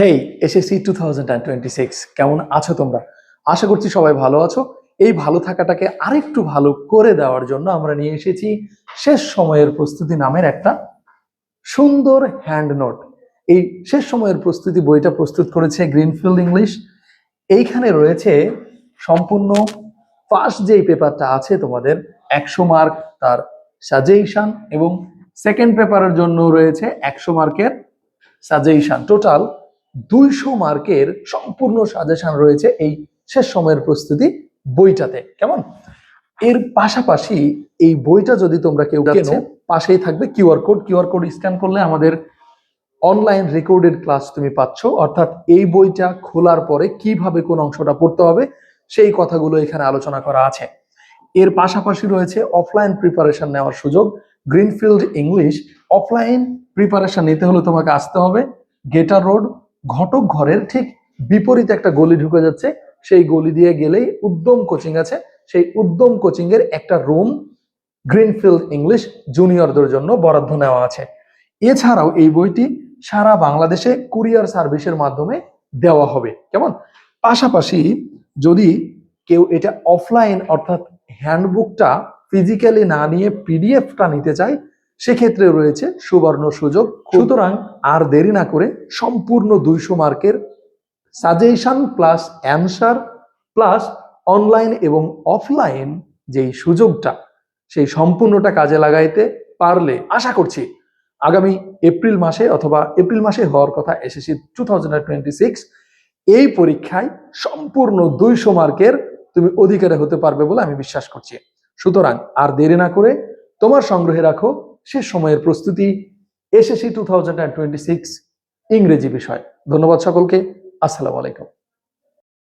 হেই, SSC 2026 কেমন আছো তোমরা? আশা করছি সবাই ভালো আছো। এই ভালো থাকাটাকে আরেকটু ভালো করে দেওয়ার জন্য আমরা নিয়ে এসেছি শেষ সময়ের প্রস্তুতি নামের একটা সুন্দর হ্যান্ড নোট। এই শেষ সময়ের প্রস্তুতি বইটা প্রস্তুত করেছে গ্রিনফিল্ড ইংলিশ। এইখানে রয়েছে সম্পূর্ণ ফার্স্ট যেই পেপারটা আছে তোমাদের 100 মার্ক তার সাজেশন, এবং সেকেন্ড পেপারের জন্য রয়েছে 100 মার্কের সাজেশন। টোটাল 200 মার্কের সম্পূর্ণ সাজেশন রয়েছে এই শেষ সময়ের প্রস্তুতি বইটাতে। কেমন? এর পাশাপাশি এই বইটা যদি তোমরা কেউ কেনো, পাশেই থাকবে কিউআর কোড স্ক্যান করলে আমাদের অনলাইন রেকর্ডেড ক্লাস তুমি পাচ্ছ। অর্থাৎ এই বইটা খোলার পরে কিভাবে কোন অংশটা পড়তে হবে সেই কথাগুলো এখানে আলোচনা করা আছে। এর পাশাপাশি রয়েছে অফলাইন প্রিপারেশন নেওয়ার সুযোগ। গ্রিনফিল্ড ইংলিশ অফলাইন প্রিপারেশন নিতে হলে তোমাকে আসতে হবে গেটার রোড, ঘটক ঘরের ঠিক বিপরীতে একটা গলি ঢুকে যাচ্ছে, সেই গলি দিয়ে গেলেই উদ্যম কোচিং আছে। সেই উদ্যম কোচিং এর একটা রুম গ্রিনফিল্ড ইংলিশ জুনিয়রদের জন্য বরাদ্দ নেওয়া আছে। এছাড়াও এই বইটি সারা বাংলাদেশে কুরিয়ার সার্ভিসের মাধ্যমে দেওয়া হবে। কেমন? পাশাপাশি যদি কেউ এটা অফলাইন অর্থাৎ হ্যান্ডবুকটা ফিজিক্যালি না নিয়ে পিডিএফটা নিতে চায়, সেক্ষেত্রে রয়েছে সুবর্ণ সুযোগ। সুতরাং আর দেরি না করে সম্পূর্ণ 200 মার্কের suggestion plus answer plus online এবং অফলাইন যেই সুযোগটা, সেই সম্পূর্ণটা কাজে লাগাইতে পারলে আশা করছি আগামী এপ্রিল মাসে অথবা এপ্রিল মাসে হওয়ার কথা এসএসসি 2026 এই পরীক্ষায় সম্পূর্ণ 200 মার্কের তুমি অধিকারী হতে পারবে বলে আমি বিশ্বাস করছি। সুতরাং আর দেরি না করে তোমার সংগ্রহে রাখো শেষ সময়ের প্রস্তুতি এসএসসি 2026 ইংরেজি বিষয়। ধন্যবাদ সকলকে। আসসালামু আলাইকুম।